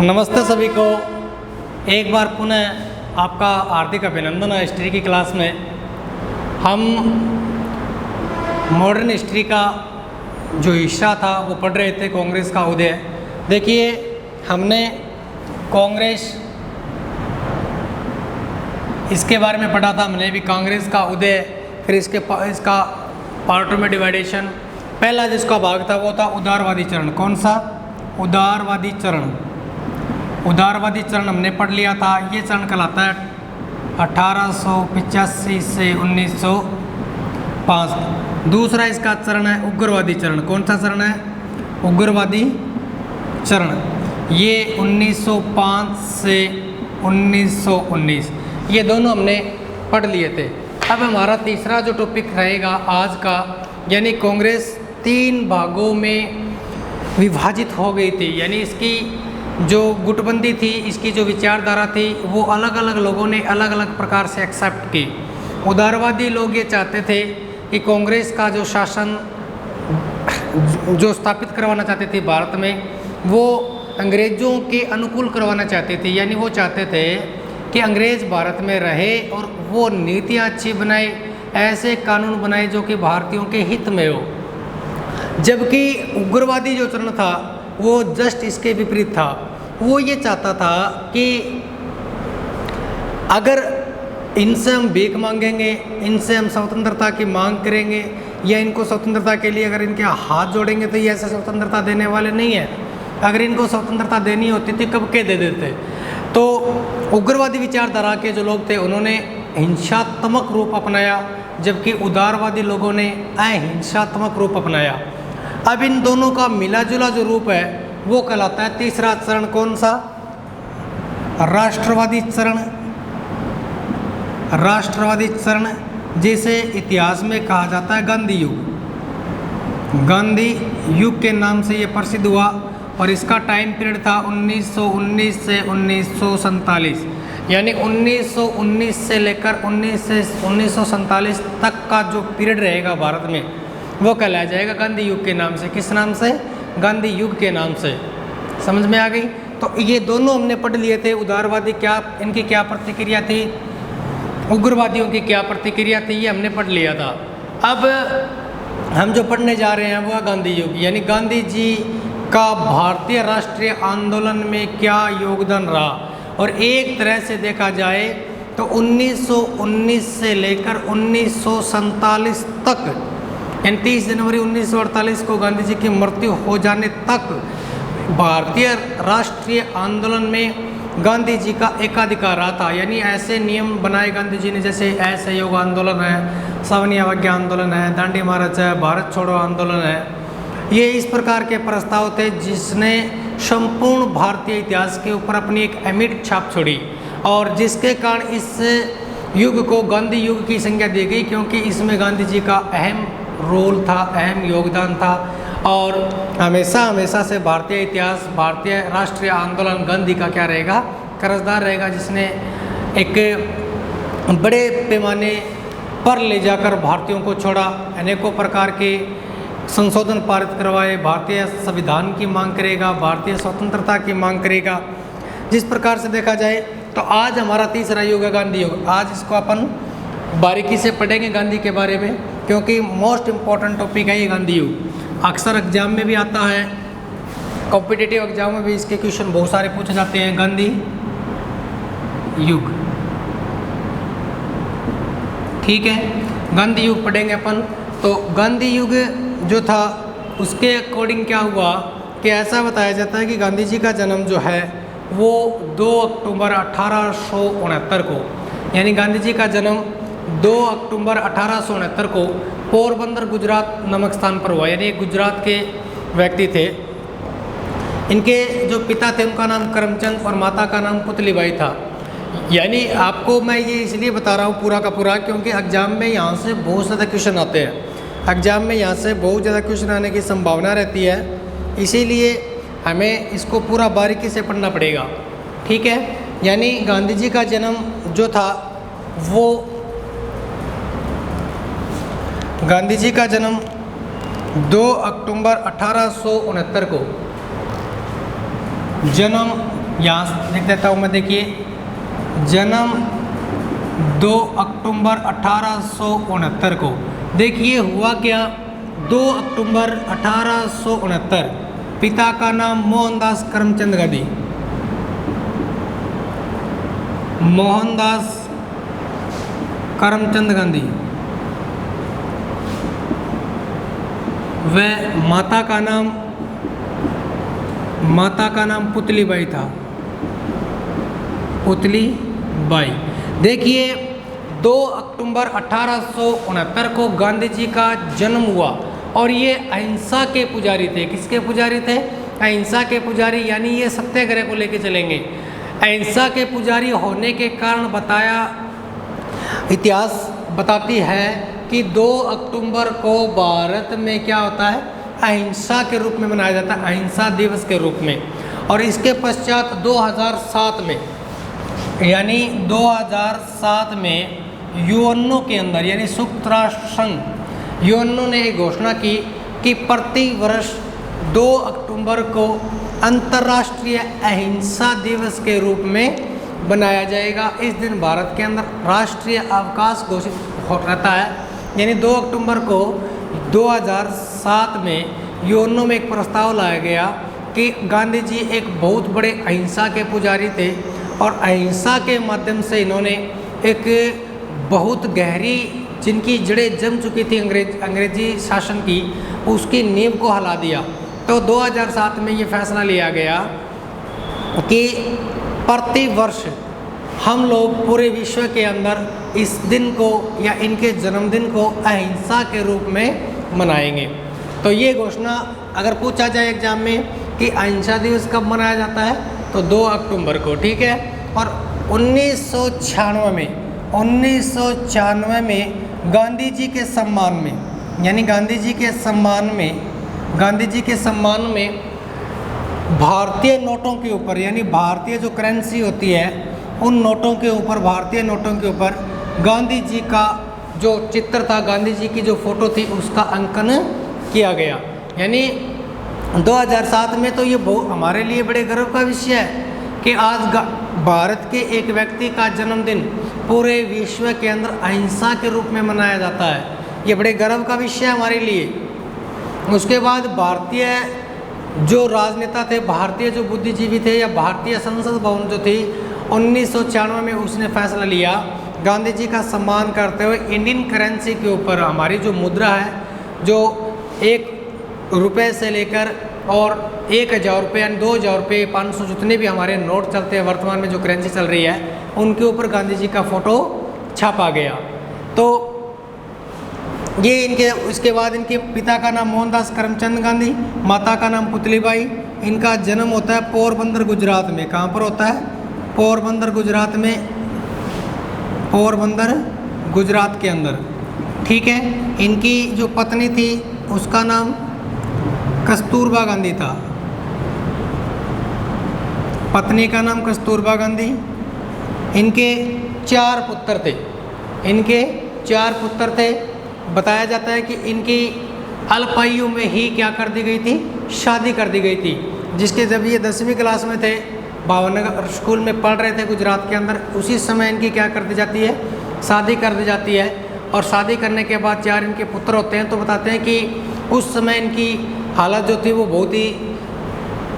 नमस्ते सभी को। एक बार पुनः आपका हार्दिक अभिनंदन है। हिस्ट्री की क्लास में हम मॉडर्न हिस्ट्री का जो हिस्सा था वो पढ़ रहे थे, कांग्रेस का उदय। देखिए, हमने कांग्रेस इसके बारे में पढ़ा था, हमने भी कांग्रेस का उदय, फिर इसका पार्टों में डिवाइडेशन। पहला जिसका भाग था वो था उदारवादी चरण। कौन सा? उदारवादी चरण। उदारवादी चरण हमने पढ़ लिया था। ये चरण कहलाता है 1885 से 1905। दूसरा इसका चरण है उग्रवादी चरण। कौन सा चरण है? उग्रवादी चरण। ये 1905 से 1919, ये दोनों हमने पढ़ लिए थे। अब हमारा तीसरा जो टॉपिक रहेगा आज का, यानी कांग्रेस 3 भागों में विभाजित हो गई थी। यानी इसकी जो गुटबंदी थी, इसकी जो विचारधारा थी, वो अलग अलग लोगों ने अलग अलग प्रकार से एक्सेप्ट की। उदारवादी लोग ये चाहते थे कि कांग्रेस का जो शासन जो स्थापित करवाना चाहते थे भारत में, वो अंग्रेज़ों के अनुकूल करवाना चाहते थे। यानी वो चाहते थे कि अंग्रेज़ भारत में रहे और वो नीतियाँ अच्छी बनाए, ऐसे कानून बनाए जो कि भारतीयों के हित में हो। जबकि उग्रवादी जो चरण था वो जस्ट इसके विपरीत था। वो ये चाहता था कि अगर इनसे हम भीख मांगेंगे, इनसे हम स्वतंत्रता की मांग करेंगे, या इनको स्वतंत्रता के लिए अगर इनके हाथ जोड़ेंगे तो ये ऐसे स्वतंत्रता देने वाले नहीं हैं। अगर इनको स्वतंत्रता देनी होती थी कब के दे देते। तो उग्रवादी विचारधारा के जो लोग थे उन्होंने हिंसात्मक रूप अपनाया, जबकि उदारवादी लोगों ने अहिंसात्मक रूप अपनाया। अब इन दोनों का मिला जुला जो रूप है वो कहलाता है तीसरा चरण। कौन सा? राष्ट्रवादी चरण। राष्ट्रवादी चरण जिसे इतिहास में कहा जाता है गांधी युग। गांधी युग के नाम से ये प्रसिद्ध हुआ और इसका टाइम पीरियड था 1919 से 1947। यानी 1919 से लेकर 1947 तक का जो पीरियड रहेगा भारत में वो कहलाया जाएगा गांधी युग के नाम से। किस नाम से? गांधी युग के नाम से। समझ में आ गई? तो ये दोनों हमने पढ़ लिए थे। उदारवादी क्या, इनकी क्या प्रतिक्रिया थी, उग्रवादियों की क्या प्रतिक्रिया थी, ये हमने पढ़ लिया था। अब हम जो पढ़ने जा रहे हैं वो है गांधी युग। यानी गांधी जी का भारतीय राष्ट्रीय आंदोलन में क्या योगदान रहा। और एक तरह से देखा जाए तो 1919 से लेकर 1947 तक, 30 जनवरी 1948 को गांधी जी की मृत्यु हो जाने तक भारतीय राष्ट्रीय आंदोलन में गांधी जी का एकाधिकार रहा था। यानी ऐसे नियम बनाए गांधी जी ने, जैसे असहयोग आंदोलन है, सवर्ण अवज्ञा आंदोलन है, दांडी मार्च है, भारत छोड़ो आंदोलन है। ये इस प्रकार के प्रस्ताव थे जिसने संपूर्ण भारतीय इतिहास के ऊपर अपनी एक अमिट छाप छोड़ी और जिसके कारण इस युग को गांधी युग की संज्ञा दी गई, क्योंकि इसमें गांधी जी का अहम रोल था, अहम योगदान था। और हमेशा से भारतीय इतिहास, भारतीय राष्ट्रीय आंदोलन गांधी का क्या रहेगा? कर्जदार रहेगा, जिसने एक बड़े पैमाने पर ले जाकर भारतीयों को छोड़ा, अनेकों प्रकार के संशोधन पारित करवाए, भारतीय संविधान की मांग करेगा, भारतीय स्वतंत्रता की मांग करेगा। जिस प्रकार से देखा जाए तो आज हमारा तीसरा युग है गांधी युग। आज इसको अपन बारीकी से पढ़ेंगे गांधी के बारे में, क्योंकि मोस्ट इम्पॉर्टेंट टॉपिक है ये गांधी युग। अक्सर एग्जाम में भी आता है, कॉम्पिटिटिव एग्जाम में भी इसके क्वेश्चन बहुत सारे पूछे जाते हैं। गांधी युग, ठीक है, गांधी युग पढ़ेंगे अपन। तो गांधी युग जो था उसके अकॉर्डिंग क्या हुआ कि ऐसा बताया जाता है कि गांधी जी का जन्म जो है वो 2 अक्टूबर 1869 को, यानी गांधी जी का जन्म 2 अक्टूबर 1869 को पोरबंदर गुजरात नामक स्थान पर हुआ। यानी गुजरात के व्यक्ति थे। इनके जो पिता थे उनका नाम करमचंद और माता का नाम पुतलीबाई था। यानी आपको मैं ये इसलिए बता रहा हूँ पूरा का पूरा, क्योंकि एग्जाम में यहाँ से बहुत ज़्यादा क्वेश्चन आते हैं। एग्जाम में यहाँ से बहुत ज़्यादा क्वेश्चन आने की संभावना रहती है, इसीलिए हमें इसको पूरा बारीकी से पढ़ना पड़ेगा, ठीक है। यानी गांधी जी का जन्म जो था वो, गांधी जी का जन्म 2 अक्टूबर 1869 को जन्म यहाँ लिख देता हूँ मैं, देखिए जन्म 2 अक्टूबर 1869 को। देखिए हुआ क्या, 2 अक्टूबर 1869, पिता का नाम मोहनदास करमचंद गांधी, मोहनदास करमचंद गांधी, व माता का नाम पुतलीबाई था, पुतलीबाई। देखिए 2 अक्टूबर 1869 को गांधी जी का जन्म हुआ और ये अहिंसा के पुजारी थे। किसके पुजारी थे? अहिंसा के पुजारी, यानी ये सत्याग्रह को लेके चलेंगे। अहिंसा के पुजारी होने के कारण बताया, इतिहास बताती है कि 2 अक्टूबर को भारत में क्या होता है, अहिंसा के रूप में मनाया जाता है, अहिंसा दिवस के रूप में। और इसके पश्चात 2007 में, यानी 2007 में यूएनओ के अंदर, यानी संयुक्त राष्ट्र संघ यूएनओ ने एक घोषणा की कि प्रति वर्ष 2 अक्टूबर को अंतर्राष्ट्रीय अहिंसा दिवस के रूप में बनाया जाएगा। इस दिन भारत के अंदर राष्ट्रीय अवकाश घोषित रहता है, यानी 2 अक्टूबर को 2007 में यूएनओ में एक प्रस्ताव लाया गया कि गांधी जी एक बहुत बड़े अहिंसा के पुजारी थे और अहिंसा के माध्यम से इन्होंने एक बहुत गहरी, जिनकी जड़ें जम चुकी थी अंग्रेजी शासन की, उसकी नींव को हिला दिया। तो 2007 में ये फैसला लिया गया कि प्रति वर्ष हम लोग पूरे विश्व के अंदर इस दिन को या इनके जन्मदिन को अहिंसा के रूप में मनाएंगे। तो ये घोषणा अगर पूछा जाए एग्जाम में कि अहिंसा दिवस कब मनाया जाता है, तो 2 अक्टूबर को, ठीक है। और 1996 में गांधी जी के सम्मान में, यानी गांधी जी के सम्मान में भारतीय नोटों के ऊपर, यानी भारतीय जो करेंसी होती है उन नोटों के ऊपर, भारतीय नोटों के ऊपर गांधी जी का जो चित्र था, गांधी जी की जो फोटो थी, उसका अंकन किया गया। यानी 2007 में तो ये बहुत हमारे लिए बड़े गर्व का विषय है कि आज भारत के एक व्यक्ति का जन्मदिन पूरे विश्व के अंदर अहिंसा के रूप में मनाया जाता है। ये बड़े गर्व का विषय है हमारे लिए। उसके बाद भारतीय जो राजनेता थे, भारतीय जो बुद्धिजीवी थे, या भारतीय संसद भवन जो थी, 1996 में उसने फैसला लिया गांधी जी का सम्मान करते हुए इंडियन करेंसी के ऊपर, हमारी जो मुद्रा है, जो 1 रुपये से लेकर और 1000 रुपये, यानी 2000 रुपये, 500, जितने भी हमारे नोट चलते हैं वर्तमान में, जो करेंसी चल रही है, उनके ऊपर गांधी जी का फ़ोटो छापा गया। तो ये इनके, उसके बाद इनके पिता का नाम मोहनदास करमचंद गांधी, माता का नाम पुतलीबाई। इनका जन्म होता है पोरबंदर गुजरात में। कहाँ पर होता है? पोरबंदर गुजरात में, पोरबंदर गुजरात के अंदर, ठीक है। इनकी जो पत्नी थी उसका नाम कस्तूरबा गांधी था, पत्नी का नाम कस्तूरबा गांधी। इनके 4 पुत्र थे। बताया जाता है कि इनकी अल्पायु में ही क्या कर दी गई थी? शादी कर दी गई थी। जिसके जब ये 10वीं क्लास में थे, भावनगर स्कूल में पढ़ रहे थे गुजरात के अंदर, उसी समय इनकी क्या कर दी जाती है? शादी कर दी जाती है। और शादी करने के बाद 4 इनके पुत्र होते हैं। तो बताते हैं कि उस समय इनकी हालत जो थी वो बहुत ही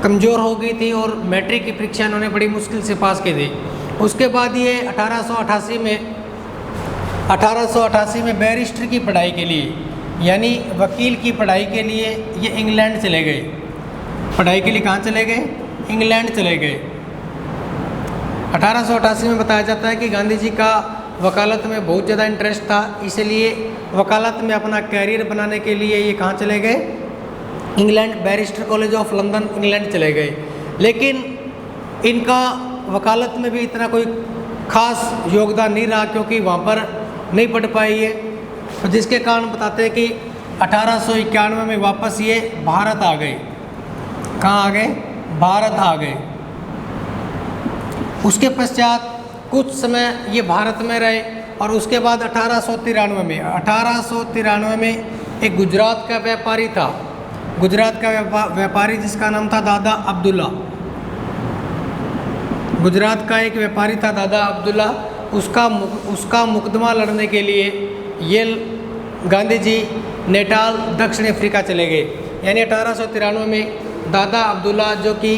कमज़ोर हो गई थी और मैट्रिक की परीक्षा इन्होंने बड़ी मुश्किल से पास की थी। उसके बाद ये 1888 में बैरिस्टर की पढ़ाई के लिए, यानी वकील की पढ़ाई के लिए ये इंग्लैंड चले गए। पढ़ाई के लिए कहाँ चले गए? इंग्लैंड चले गए। 1888 में बताया जाता है कि गांधी जी का वकालत में बहुत ज़्यादा इंटरेस्ट था, इसलिए वकालत में अपना कैरियर बनाने के लिए ये कहाँ चले गए? England, barrister college of London, England चले गए। लेकिन इनका वकालत में भी इतना कोई खास योगदान नहीं रहा, क्योंकि वहाँ पर नहीं पढ़ पाई है। तो जिसके कारण बताते हैं कि 1891 में वापस ये भारत आ गए। कहाँ आ गए? भारत आ गए। उसके पश्चात कुछ समय ये भारत में रहे और उसके बाद 1893 में एक गुजरात का व्यापारी था, गुजरात का व्यापारी जिसका नाम था दादा अब्दुल्ला। गुजरात का एक व्यापारी था दादा अब्दुल्ला, उसका मुकदमा लड़ने के लिए ये गांधी जी नेटाल दक्षिण अफ्रीका चले गए। यानी 1893 में दादा अब्दुल्ला जो कि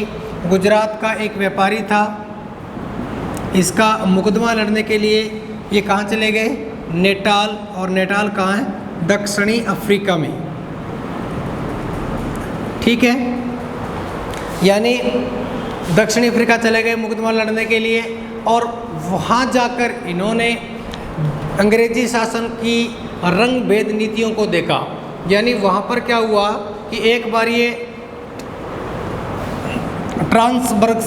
गुजरात का एक व्यापारी था, इसका मुकदमा लड़ने के लिए ये कहाँ चले गए? नेटाल। और नेटाल कहाँ है? दक्षिणी अफ्रीका में। ठीक है, यानी दक्षिणी अफ्रीका चले गए मुकदमा लड़ने के लिए, और वहाँ जाकर इन्होंने अंग्रेजी शासन की रंग भेद नीतियों को देखा। यानी वहाँ पर क्या हुआ कि एक बार ये ट्रांसबर्ग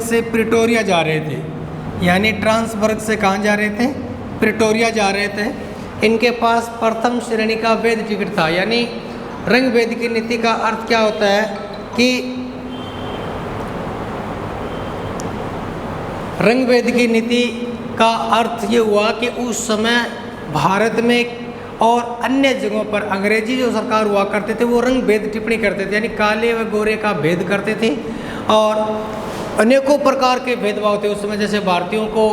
से प्रिटोरिया जा रहे थे। यानी ट्रांसबर्ग से कहाँ जा रहे थे? प्रिटोरिया जा रहे थे। इनके पास प्रथम श्रेणी का वैध टिकट था। यानी रंग भेद की नीति का अर्थ क्या होता है कि रंग भेद की नीति का अर्थ ये हुआ कि उस समय भारत में और अन्य जगहों पर अंग्रेजी जो सरकार हुआ करते थे वो रंग भेद टिप्पणी करते थे। यानी काले व गोरे का भेद करते थे, और अनेकों प्रकार के भेदभाव थे उस समय। जैसे भारतीयों को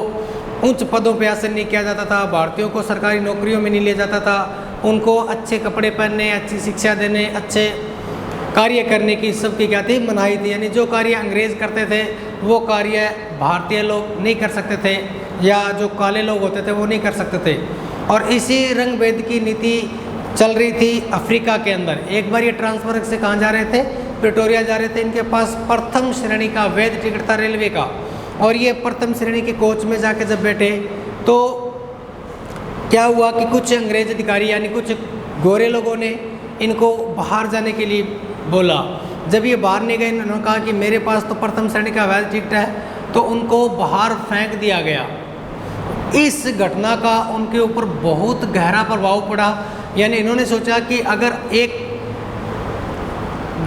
उच्च पदों पर आसन नहीं किया जाता था, भारतीयों को सरकारी नौकरियों में नहीं लिया जाता था, उनको अच्छे कपड़े पहनने, अच्छी शिक्षा देने, अच्छे कार्य करने की सबकी क्या थी? मनाही थी। यानी जो कार्य अंग्रेज करते थे वो कार्य भारतीय लोग नहीं कर सकते थे, या जो काले लोग होते थे वो नहीं कर सकते थे। और इसी रंग भेद की नीति चल रही थी अफ्रीका के अंदर। एक बार ये ट्रांसबर्ग से कहाँ जा रहे थे? प्रिटोरिया जा रहे थे। इनके पास प्रथम श्रेणी का वैध टिकट था रेलवे का, और ये प्रथम श्रेणी के कोच में जाके जब बैठे तो क्या हुआ कि कुछ अंग्रेज अधिकारी यानी कुछ गोरे लोगों ने इनको बाहर जाने के लिए बोला। जब ये बाहर नहीं गए, इन्होंने कहा कि मेरे पास तो प्रथम श्रेणी का वैध टिकट है, तो उनको बाहर फेंक दिया गया। इस घटना का उनके ऊपर बहुत गहरा प्रभाव पड़ा। यानी इन्होंने सोचा कि अगर एक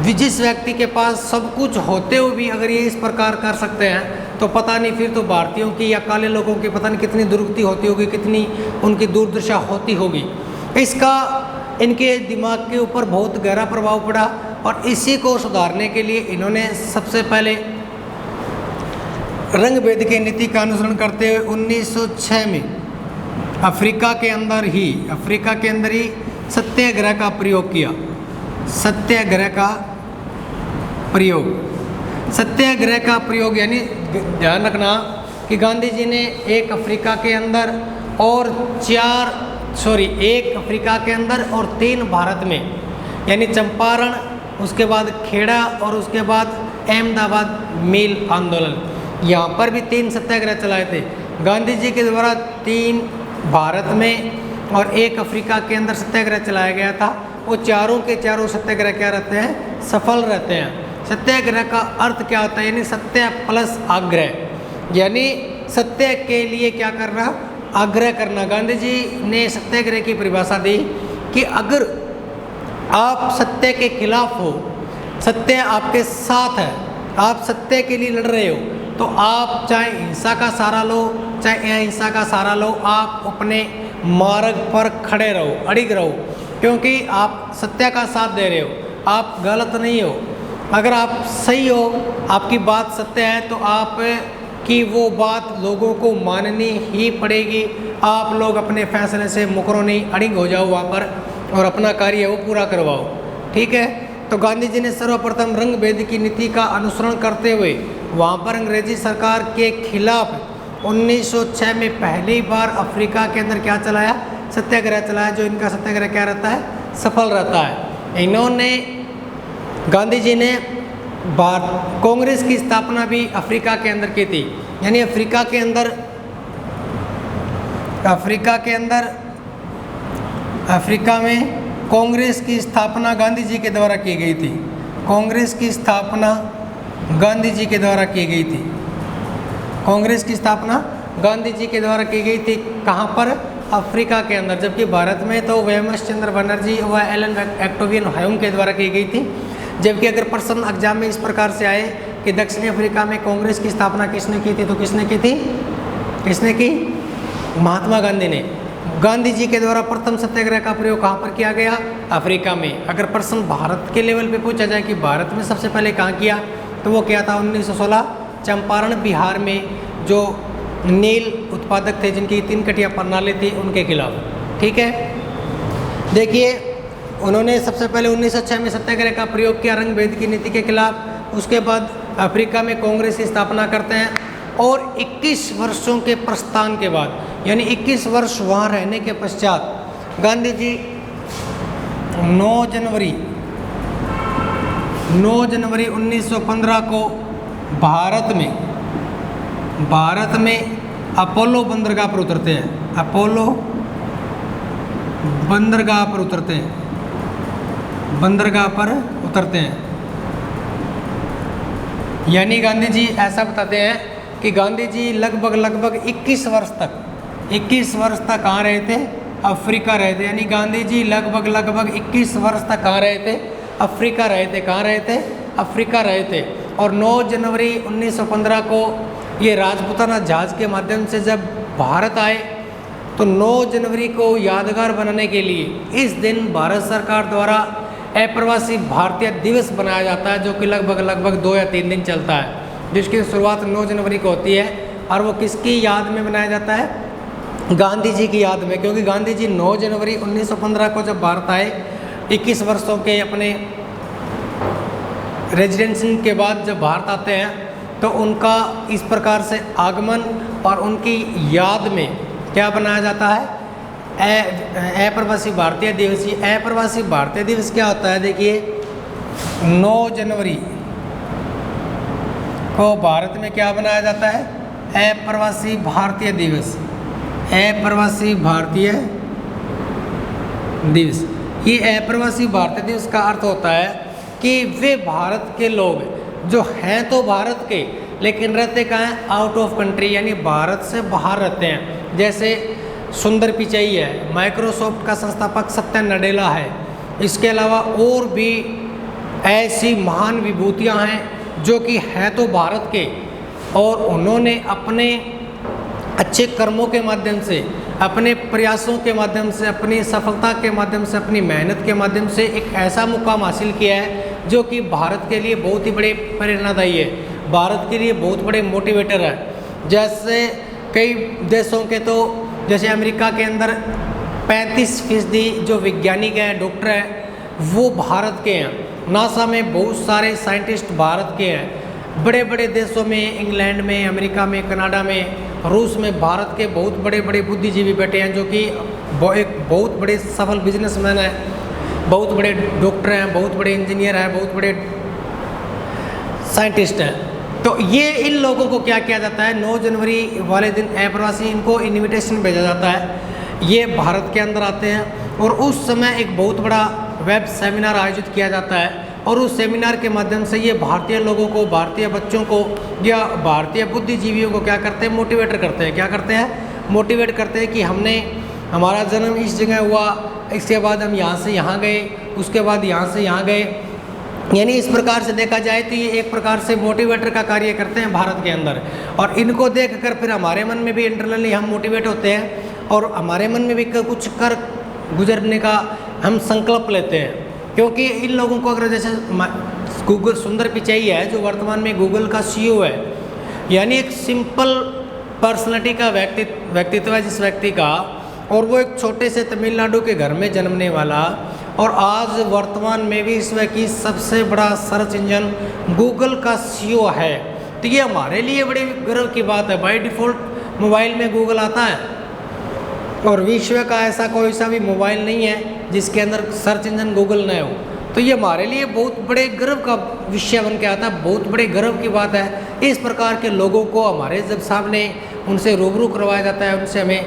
जिस व्यक्ति के पास सब कुछ होते हुए भी अगर ये इस प्रकार कर सकते हैं, तो पता नहीं फिर तो भारतीयों की या काले लोगों की पता नहीं कितनी दुर्गति होती होगी, कितनी उनकी दुर्दशा होती होगी। इसका इनके दिमाग के ऊपर बहुत गहरा प्रभाव पड़ा, और इसी को सुधारने के लिए इन्होंने सबसे पहले रंग भेद की नीति का अनुसरण करते हुए 1906 में अफ्रीका के अंदर ही सत्याग्रह का प्रयोग किया। सत्याग्रह का प्रयोग यानी ध्यान रखना कि गांधी जी ने एक अफ्रीका के अंदर और 3 भारत में, यानी चंपारण, उसके बाद खेड़ा और उसके बाद अहमदाबाद मिल आंदोलन, यहाँ पर भी 3 सत्याग्रह चलाए थे गांधी जी के द्वारा। 3 भारत में और 1 अफ्रीका के अंदर सत्याग्रह चलाया गया था। वो चारों के चारों सत्याग्रह क्या रहते हैं? सफल रहते हैं। सत्याग्रह का अर्थ क्या होता है? यानी सत्य प्लस आग्रह, यानी सत्य के लिए क्या करना? आग्रह करना। गांधी जी ने सत्याग्रह की परिभाषा दी कि अगर आप सत्य के खिलाफ हो, सत्य आपके साथ है, आप सत्य के लिए लड़ रहे हो, तो आप चाहे हिंसा का सहारा लो चाहे अहिंसा का सहारा लो, आप अपने मार्ग पर खड़े रहो, अड़िग रहो, क्योंकि आप सत्य का साथ दे रहे हो, आप गलत नहीं हो। अगर आप सही हो, आपकी बात सत्य है, तो आप की वो बात लोगों को माननी ही पड़ेगी। आप लोग अपने फैसले से मुकरो नहीं, अड़िग हो जाओ वहाँ पर और अपना कार्य वो पूरा करवाओ। ठीक है, तो गांधी जी ने सर्वप्रथम रंग भेद की नीति का अनुसरण करते हुए वहाँ पर अंग्रेजी सरकार के खिलाफ 1906 में पहली बार अफ्रीका के अंदर क्या चलाया? सत्याग्रह चलाया। जो इनका सत्याग्रह क्या रहता है? सफल रहता है। इन्होंने, गांधी जी ने कांग्रेस की स्थापना भी अफ्रीका के अंदर की थी। यानी अफ्रीका में कांग्रेस की स्थापना गांधी जी के द्वारा की गई थी। कांग्रेस की स्थापना गांधी जी के द्वारा की गई थी। कांग्रेस की स्थापना गांधी जी के द्वारा की गई थी। कहाँ पर? अफ्रीका के अंदर। जबकि भारत में तो वेमस चंद्र बनर्जी व एलन एक्टोवियन ह्यूम के द्वारा की गई थी। जबकि अगर प्रश्न एग्जाम में इस प्रकार से आए कि दक्षिणी अफ्रीका में कांग्रेस की स्थापना किसने की थी, तो किसने की थी? किसने की? महात्मा गांधी ने। गांधी जी के द्वारा प्रथम सत्याग्रह का प्रयोग कहाँ पर किया गया? अफ्रीका में। अगर प्रश्न भारत के लेवल पे पूछा जाए कि भारत में सबसे पहले कहाँ किया, तो वो क्या था 1916 चंपारण बिहार में जो नील उत्पादक थे जिनकी 3 कटिया प्रणाली थी उनके खिलाफ। ठीक है, देखिए उन्होंने सबसे पहले 1906 में सत्याग्रह का प्रयोग किया रंग भेद की नीति के खिलाफ। उसके बाद अफ्रीका में कांग्रेस की स्थापना करते हैं और 21 वर्षों के प्रस्थान के बाद यानी 21 वर्ष वहाँ रहने के पश्चात गांधी जी 9 जनवरी 1915 को भारत में अपोलो बंदरगाह पर उतरते हैं। अपोलो बंदरगाह पर उतरते हैं। यानी गांधी जी ऐसा बताते हैं कि गांधी जी लगभग 21 वर्ष तक कहाँ रहे थे? अफ्रीका रहे थे। यानी गांधी जी लगभग 21 वर्ष तक कहाँ रहे थे? अफ्रीका रहे थे। कहाँ रहे थे? अफ्रीका रहे थे। और 9 जनवरी 1915 को ये राजपूताना जहाज के माध्यम से जब भारत आए तो 9 जनवरी को यादगार बनाने के लिए इस दिन भारत सरकार द्वारा अप्रवासी भारतीय दिवस बनाया जाता है, जो कि लगभग 2 या 3 दिन चलता है, जिसकी शुरुआत 9 जनवरी को होती है। और वो किसकी याद में बनाया जाता है? गांधी जी की याद में, क्योंकि गांधी जी 9 जनवरी 1915 को जब भारत आए 21 वर्षों के अपने रेजिडेंसी के बाद जब भारत आते हैं तो उनका इस प्रकार से आगमन और उनकी याद में क्या बनाया जाता है? अप्रवासी भारतीय दिवस। ये अप्रवासी भारतीय दिवस क्या होता है? देखिए 9 जनवरी को भारत में क्या बनाया जाता है? अप्रवासी भारतीय दिवस। अप्रवासी भारतीय दिवस। ये अप्रवासी भारतीय दिवस का अर्थ होता है कि वे भारत के लोग जो हैं तो भारत के, लेकिन रहते कहाँ हैं? आउट ऑफ कंट्री, यानी भारत से बाहर रहते हैं। जैसे सुंदर पिचाई है, माइक्रोसॉफ्ट का संस्थापक सत्या नडेला है। इसके अलावा और भी ऐसी महान विभूतियाँ हैं जो कि हैं तो भारत के, और उन्होंने अपने अच्छे कर्मों के माध्यम से, अपने प्रयासों के माध्यम से, अपनी सफलता के माध्यम से, अपनी मेहनत के माध्यम से एक ऐसा मुकाम हासिल किया है जो कि भारत के लिए बहुत ही बड़े प्रेरणादायी है, भारत के लिए बहुत बड़े मोटिवेटर है। जैसे कई देशों के तो जैसे अमेरिका के अंदर 35% जो वैज्ञानिक हैं, डॉक्टर हैं, वो भारत के हैं। नासा में बहुत सारे साइंटिस्ट भारत के हैं। बड़े बड़े देशों में, इंग्लैंड में, अमेरिका में, कनाडा में, रूस में भारत के बहुत बड़े बड़े बुद्धिजीवी बैठे हैं जो कि एक बहुत बड़े सफल बिजनेसमैन हैं, बहुत बड़े डॉक्टर हैं, बहुत बड़े इंजीनियर हैं, बहुत बड़े साइंटिस्ट हैं। तो ये इन लोगों को क्या किया जाता है? 9 जनवरी वाले दिन अप्रवासी, इनको इनविटेशन भेजा जाता है। ये भारत के अंदर आते हैं और उस समय एक बहुत बड़ा वेब सेमिनार आयोजित किया जाता है, और उस सेमिनार के माध्यम से ये भारतीय लोगों को, भारतीय बच्चों को या भारतीय बुद्धिजीवियों को क्या करते हैं? मोटिवेट करते हैं। क्या करते हैं? मोटिवेट करते हैं कि हमने, हमारा जन्म इस जगह हुआ, इसके बाद हम यहाँ से यहाँ गए, उसके बाद यहाँ से यहाँ गए। यानी इस प्रकार से देखा जाए तो ये एक प्रकार से मोटिवेटर का कार्य करते हैं भारत के अंदर, और इनको देखकर फिर हमारे मन में भी इंटरनली हम मोटिवेट होते हैं और हमारे मन में भी कुछ कर गुजरने का हम संकल्प लेते हैं। क्योंकि इन लोगों को अगर जैसे गूगल, सुंदर पिचाई है जो वर्तमान में गूगल का CEO है, यानी एक सिंपल पर्सनालिटी का व्यक्तित्व है जिस व्यक्ति का, और वो एक छोटे से तमिलनाडु के घर में जन्मने वाला, और आज वर्तमान में भी इस वक्त की सबसे बड़ा सर्च इंजन गूगल का CEO है। तो ये हमारे लिए बड़ी गर्व की बात है। बाय डिफ़ॉल्ट मोबाइल में गूगल आता है, और विश्व का ऐसा कोई सा भी मोबाइल नहीं है जिसके अंदर सर्च इंजन गूगल न हो। तो ये हमारे लिए बहुत बड़े गर्व का विषय बन के आता है, बहुत बड़े गर्व की बात है। इस प्रकार के लोगों को हमारे जब सामने उनसे रूबरू करवाया जाता है, उनसे हमें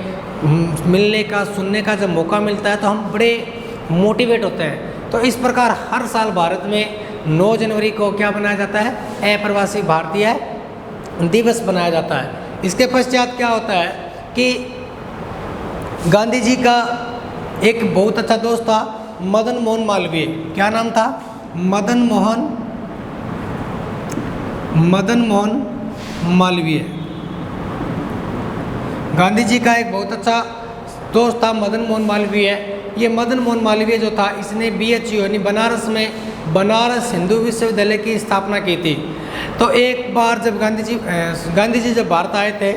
मिलने का, सुनने का जब मौका मिलता है तो हम बड़े मोटिवेट होते हैं। तो इस प्रकार हर साल भारत में 9 जनवरी को क्या बनाया जाता है? अप्रवासी भारतीय दिवस बनाया जाता है। इसके पश्चात क्या होता है कि गांधी जी का एक बहुत अच्छा दोस्त था, मदन मोहन मालवीय। क्या नाम था? मदन मोहन मालवीय। गांधी जी का एक बहुत अच्छा दोस्त था मदन मोहन मालवीय। ये मदन मोहन मालवीय जो था, इसने BHU यानी बनारस में बनारस हिंदू विश्वविद्यालय की स्थापना की थी। तो एक बार जब गांधी जी जब भारत आए थे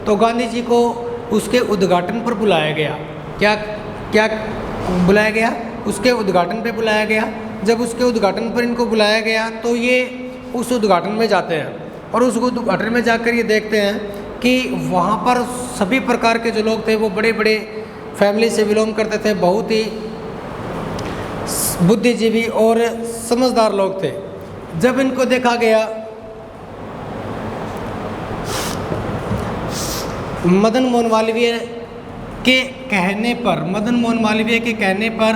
तो गांधी जी को उसके उद्घाटन पर बुलाया गया। क्या क्या बुलाया गया? उसके उद्घाटन पे बुलाया गया। जब उसके उद्घाटन पर इनको बुलाया गया तो ये उस उद्घाटन में जाते हैं और उस उद्घाटन में जाकर ये देखते हैं कि वहाँ पर सभी प्रकार के जो लोग थे वो बड़े बड़े फैमिली से बिलोंग करते थे, बहुत ही बुद्धिजीवी और समझदार लोग थे। जब इनको देखा गया, मदन मोहन मालवीय के कहने पर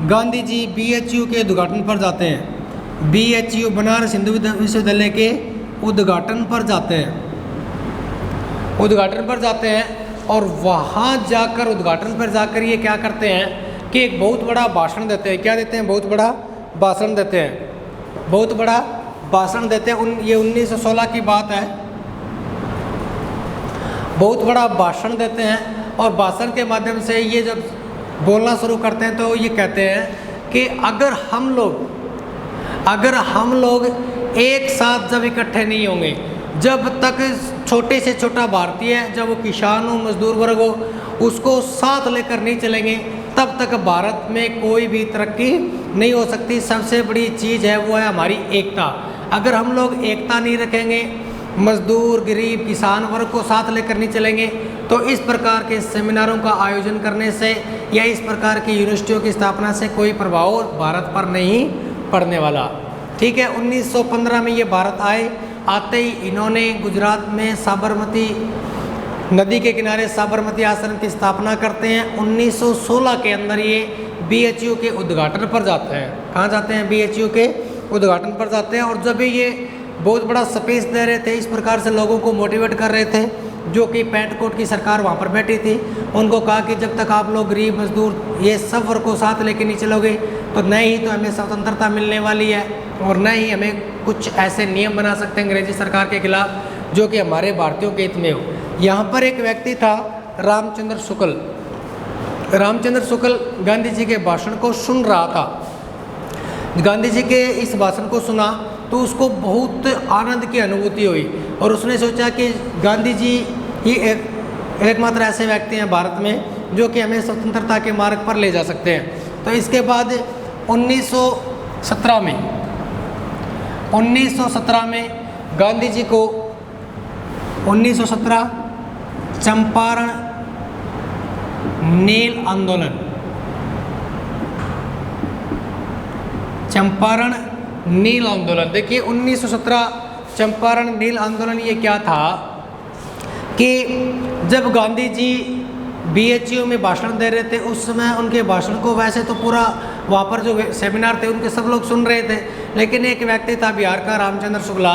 गांधी जी BHU के उद्घाटन पर जाते हैं। BHU बनारस हिंदू विश्वविद्यालय के उद्घाटन पर जाते हैं और वहाँ जाकर उद्घाटन पर जाकर ये क्या करते हैं कि एक बहुत बड़ा भाषण देते हैं। क्या देते हैं? बहुत बड़ा भाषण देते हैं। ये 1916 की बात है। बहुत बड़ा भाषण देते हैं और भाषण के माध्यम से ये जब बोलना शुरू करते हैं तो ये कहते हैं कि अगर हम लोग एक साथ जब इकट्ठे नहीं होंगे, जब तक छोटे से छोटा भारतीय, जब वो किसान हो, मजदूर वर्ग हो, उसको साथ लेकर नहीं चलेंगे, तब तक भारत में कोई भी तरक्की नहीं हो सकती। सबसे बड़ी चीज़ है वो है हमारी एकता। अगर हम लोग एकता नहीं रखेंगे, मजदूर, गरीब, किसान वर्ग को साथ लेकर नहीं चलेंगे, तो इस प्रकार के सेमिनारों का आयोजन करने से या इस प्रकार की यूनिवर्सिटियों की स्थापना से कोई प्रभाव भारत पर नहीं पड़ने वाला। ठीक है। 1915 में ये भारत आते ही इन्होंने गुजरात में साबरमती नदी के किनारे साबरमती आश्रम की स्थापना करते हैं। 1916 के अंदर ये BHU के उद्घाटन पर जाते हैं। कहाँ जाते हैं? BHU के उद्घाटन पर जाते हैं। और जब ये बहुत बड़ा स्पेस दे रहे थे, इस प्रकार से लोगों को मोटिवेट कर रहे थे, जो कि पैंट कोट की सरकार वहाँ पर बैठी थी, उनको कहा कि जब तक आप लोग गरीब, मजदूर, ये सब वर्ग को साथ लेके नहीं चलोगे तो न ही तो हमें स्वतंत्रता मिलने वाली है और न ही हमें कुछ ऐसे नियम बना सकते हैं अंग्रेजी सरकार के खिलाफ जो कि हमारे भारतीयों के हित में हो। यहाँ पर एक व्यक्ति था रामचंद्र शुक्ल गांधी जी के भाषण को सुन रहा था। गांधी जी के इस भाषण को सुना तो उसको बहुत आनंद की अनुभूति हुई और उसने सोचा कि गांधी जी ही एकमात्र ऐसे व्यक्ति हैं भारत में जो कि हमें स्वतंत्रता के मार्ग पर ले जा सकते हैं। तो इसके बाद 1917 में गांधी जी को 1917 चंपारण नील आंदोलन। देखिए 1917 चंपारण नील आंदोलन ये क्या था कि जब गांधी जी BHU में भाषण दे रहे थे, उस समय उनके भाषण को वैसे तो पूरा वहाँ पर जो सेमिनार थे उनके सब लोग सुन रहे थे, लेकिन एक व्यक्ति था बिहार का रामचंद्र शुक्ला,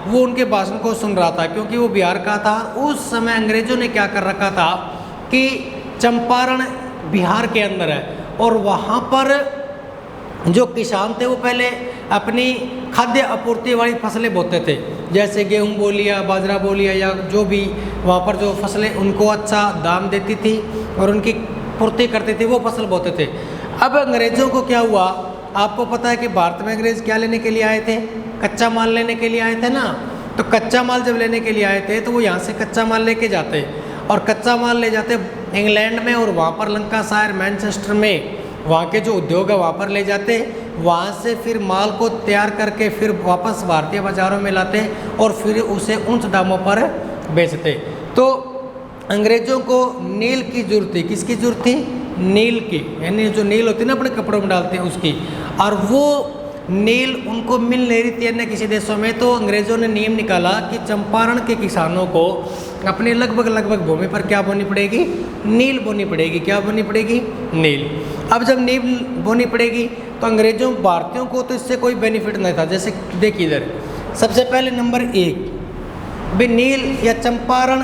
वो उनके भाषण को सुन रहा था क्योंकि वो बिहार का था। उस समय अंग्रेजों ने क्या कर रखा था कि चंपारण बिहार के अंदर है और वहाँ पर जो किसान थे वो पहले अपनी खाद्य आपूर्ति वाली फसलें बोते थे, जैसे गेहूं बो लिया, बाजरा बो लिया या जो भी वहाँ पर जो फसलें उनको अच्छा दाम देती थी और उनकी पूर्ति करती थी, वो फसल बोते थे। अब अंग्रेज़ों को क्या हुआ, आपको पता है कि भारत में अंग्रेज़ क्या लेने के लिए आए थे? कच्चा माल लेने के लिए आए थे ना। तो कच्चा माल जब लेने के लिए आए थे तो वो यहाँ से कच्चा माल लेके जाते और कच्चा माल ले जाते इंग्लैंड में और वहाँ पर लंकाशायर, मैनचेस्टर में वहाँ के जो उद्योग है वहाँ पर ले जाते, वहाँ से फिर माल को तैयार करके फिर वापस भारतीय बाज़ारों में लाते और फिर उसे उच्च दामों पर बेचते। तो अंग्रेज़ों को नील की जरूरत थी। किसकी जरूरत थी? नील की, यानी जो नील होती है ना अपने कपड़ों में डालते हैं उसकी, और वो नील उनको मिल नहीं रही थी अन्य किसी देशों में। तो अंग्रेज़ों ने नियम निकाला कि चंपारण के किसानों को अपनी लगभग भूमि पर क्या बोनी पड़ेगी? नील बोनी पड़ेगी। क्या बोनी पड़ेगी? नील। अब जब नील बोनी पड़ेगी तो अंग्रेज़ों भारतीयों को तो इससे कोई बेनिफिट नहीं था। जैसे देखिए इधर सबसे पहले नंबर 1 भी नील या चंपारण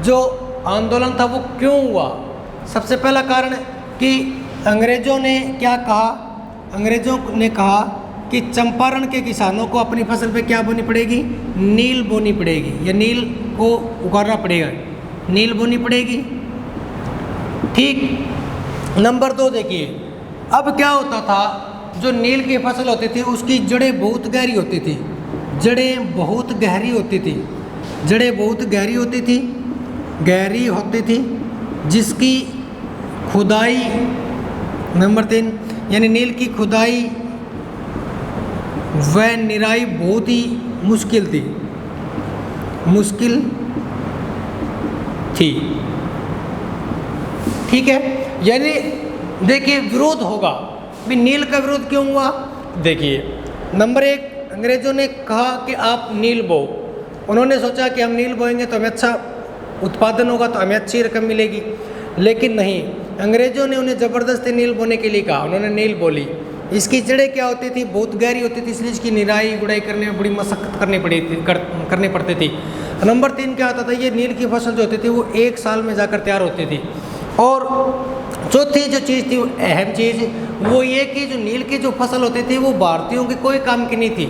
जो आंदोलन था वो क्यों हुआ? सबसे पहला कारण कि अंग्रेज़ों ने क्या कहा? अंग्रेज़ों ने कहा कि चंपारण के किसानों को अपनी फसल पे क्या बोनी पड़ेगी? नील बोनी पड़ेगी या नील को उगाना पड़ेगा, नील बोनी पड़ेगी। ठीक। नंबर 2 देखिए, अब क्या होता था, जो नील की फसल होती थी उसकी जड़ें बहुत गहरी होती थी। जड़ें बहुत गहरी होती थी, जड़ें बहुत गहरी होती थी, गहरी होती थी, जिसकी खुदाई, नंबर 3, यानी नील की खुदाई व निराई बहुत ही मुश्किल थी, मुश्किल थी। ठीक है, यानी देखिए विरोध होगा। भी नील का विरोध क्यों हुआ? देखिए, नंबर 1, अंग्रेजों ने कहा कि आप नील बो। उन्होंने सोचा कि हम नील बोएंगे तो हमें अच्छा उत्पादन होगा, तो हमें अच्छी रकम मिलेगी। लेकिन नहीं, अंग्रेजों ने उन्हें ज़बरदस्ती नील बोने के लिए कहा। उन्होंने नील बोली। इसकी जड़ें क्या होती थी? बहुत गहरी होती थी, इसलिए इसकी निराई गुड़ाई करने में बड़ी मशक्कत करनी पड़ती थी। नंबर 3 क्या होता था? ये नील की फसल जो होती थी वो 1 साल में जाकर तैयार होती थी। और चौथी जो चीज़ थी, अहम चीज़, वो ये कि जो नील की जो फसल होती थी वो भारतीयों के कोई काम की नहीं थी।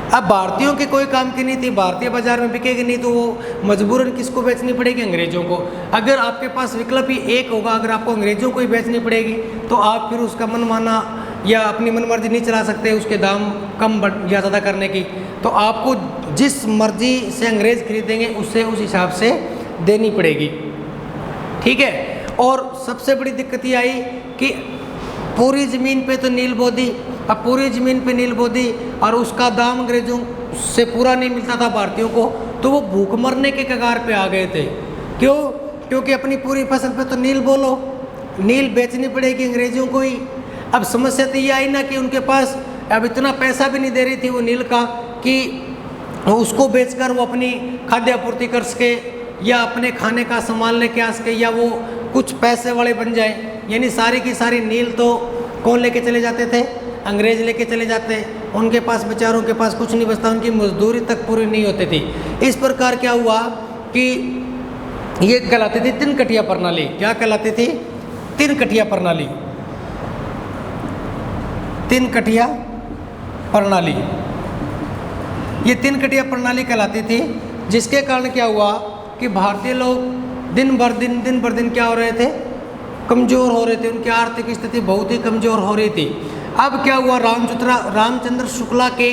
अब भारतीयों के कोई काम की नहीं थी, भारतीय बाजार में बिकेगी नहीं, तो वो मजबूरन किसको बेचनी पड़ेगी? अंग्रेजों को। अगर आपके पास विकल्प ही एक होगा, अगर आपको अंग्रेजों को ही बेचनी पड़ेगी, तो आप फिर उसका मनमाना या अपनी मनमर्जी नहीं चला सकते उसके दाम कम या ज़्यादा करने की। तो आपको जिस मर्जी से अंग्रेज खरीदेंगे उससे उस हिसाब से देनी पड़ेगी। ठीक है। और सबसे बड़ी दिक्कत ये आई कि पूरी ज़मीन पे तो नील बो दी। अब पूरी ज़मीन पे नील बो दी और उसका दाम अंग्रेजों से पूरा नहीं मिलता था भारतीयों को, तो वो भूख मरने के कगार पे आ गए थे। क्यों? क्योंकि अपनी पूरी फसल पे तो नील बोलो, नील बेचनी पड़ेगी अंग्रेजों को ही। अब समस्या तो ये आई ना कि उनके पास अब इतना पैसा भी नहीं दे रही थी वो नील का कि उसको बेचकर वो अपनी खाद्य आपूर्ति कर सके या अपने खाने का सामान लेके आ सके या वो कुछ पैसे वाले बन जाए। यानी सारी की सारी नील तो कौन लेके चले जाते थे? अंग्रेज लेके चले जाते। उनके पास बेचारों के पास कुछ नहीं बचता, उनकी मजदूरी तक पूरी नहीं होती थी। इस प्रकार क्या हुआ कि ये कहलाती थी 3 कटिया प्रणाली। क्या कहलाती थी? 3 कटिया प्रणाली। 3 कटिया प्रणाली, ये 3 कटिया प्रणाली कहलाती थी। जिसके कारण क्या हुआ कि भारतीय लोग दिन भर दिन क्या हो रहे थे? कमज़ोर हो रहे थे। उनकी आर्थिक स्थिति बहुत ही कमज़ोर हो रही थी। अब क्या हुआ? रामचंद्र शुक्ला के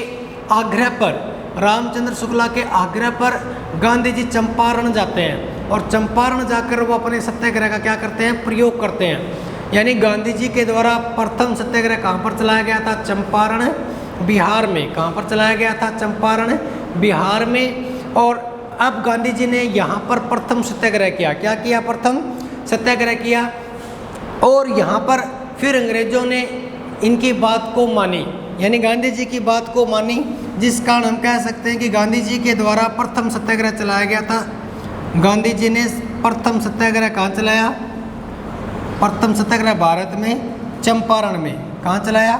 आग्रह पर गांधी जी चंपारण जाते हैं और चंपारण जाकर वो अपने सत्याग्रह का क्या करते हैं? प्रयोग करते हैं। यानी गांधी जी के द्वारा प्रथम सत्याग्रह कहाँ पर चलाया गया था? चंपारण, बिहार में। कहाँ पर चलाया गया था? चंपारण, बिहार में। और अब गांधी जी ने यहाँ पर प्रथम सत्याग्रह किया। क्या किया? प्रथम सत्याग्रह किया। और यहाँ पर फिर अंग्रेजों ने इनकी बात को मानी, यानी गांधी जी की बात को मानी, जिस कारण हम कह सकते हैं कि गांधी जी के द्वारा प्रथम सत्याग्रह चलाया गया था। गांधी जी ने प्रथम सत्याग्रह कहाँ चलाया? प्रथम सत्याग्रह भारत में, चंपारण में। कहाँ चलाया?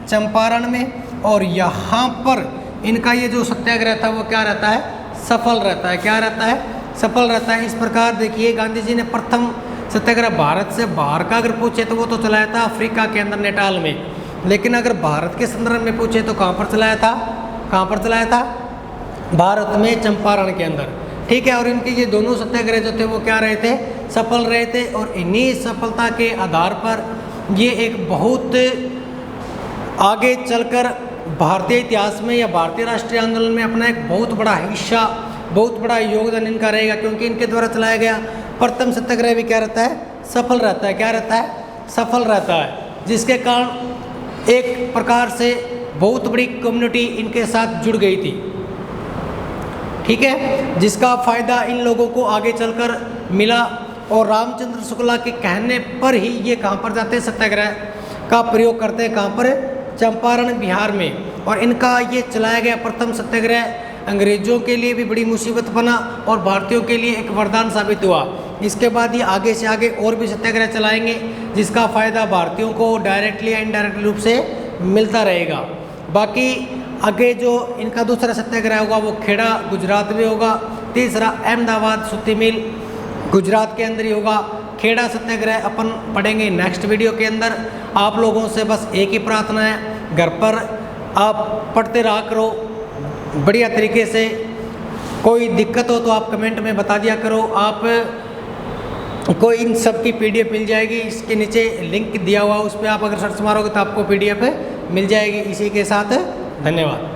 चंपारण में। और यहाँ पर इनका ये जो सत्याग्रह था वो क्या रहता है? सफल रहता है। क्या रहता है? सफल रहता है। इस प्रकार देखिए, गांधी जी ने प्रथम सत्याग्रह भारत से बाहर का अगर पूछे तो वो तो चलाया था अफ्रीका के अंदर, नेटाल में। लेकिन अगर भारत के संदर्भ में पूछे तो कहाँ पर चलाया था? कहाँ पर चलाया था? भारत में, चंपारण के अंदर। ठीक है। और इनके ये दोनों सत्याग्रह जो थे वो क्या रहे थे? सफल रहे थे। और इन्हीं सफलता के आधार पर ये एक बहुत आगे चलकर भारतीय इतिहास में या भारतीय राष्ट्रीय आंदोलन में अपना एक बहुत बड़ा हिस्सा, बहुत बड़ा योगदान इनका रहेगा। क्योंकि इनके द्वारा चलाया गया प्रथम सत्याग्रह भी क्या रहता है? सफल रहता है। क्या रहता है? सफल रहता है। जिसके कारण एक प्रकार से बहुत बड़ी कम्युनिटी इनके साथ जुड़ गई थी। ठीक है। जिसका फायदा इन लोगों को आगे चलकर मिला। और रामचंद्र शुक्ला के कहने पर ही ये कहाँ पर जाते हैं? सत्याग्रह का प्रयोग करते हैं। कहाँ पर? चंपारण, बिहार में। और इनका ये चलाया गया प्रथम सत्याग्रह अंग्रेजों के लिए भी बड़ी मुसीबत बना और भारतीयों के लिए एक वरदान साबित हुआ। इसके बाद ये आगे से आगे और भी सत्याग्रह चलाएंगे, जिसका फ़ायदा भारतीयों को डायरेक्टली या इनडायरेक्टली रूप से मिलता रहेगा। बाकी आगे जो इनका दूसरा सत्याग्रह होगा वो खेड़ा, गुजरात में होगा। तीसरा अहमदाबाद सूती मिल, गुजरात के अंदर ही होगा। खेड़ा सत्याग्रह अपन पढ़ेंगे नेक्स्ट वीडियो के अंदर। आप लोगों से बस एक ही प्रार्थना है, घर पर आप पढ़ते रहा करो बढ़िया तरीके से। कोई दिक्कत हो तो आप कमेंट में बता दिया करो। आप को इन सब की PDF मिल जाएगी। इसके नीचे लिंक दिया हुआ, उस पर आप अगर सर्च मारोगे तो आपको PDF मिल जाएगी। इसी के साथ धन्यवाद।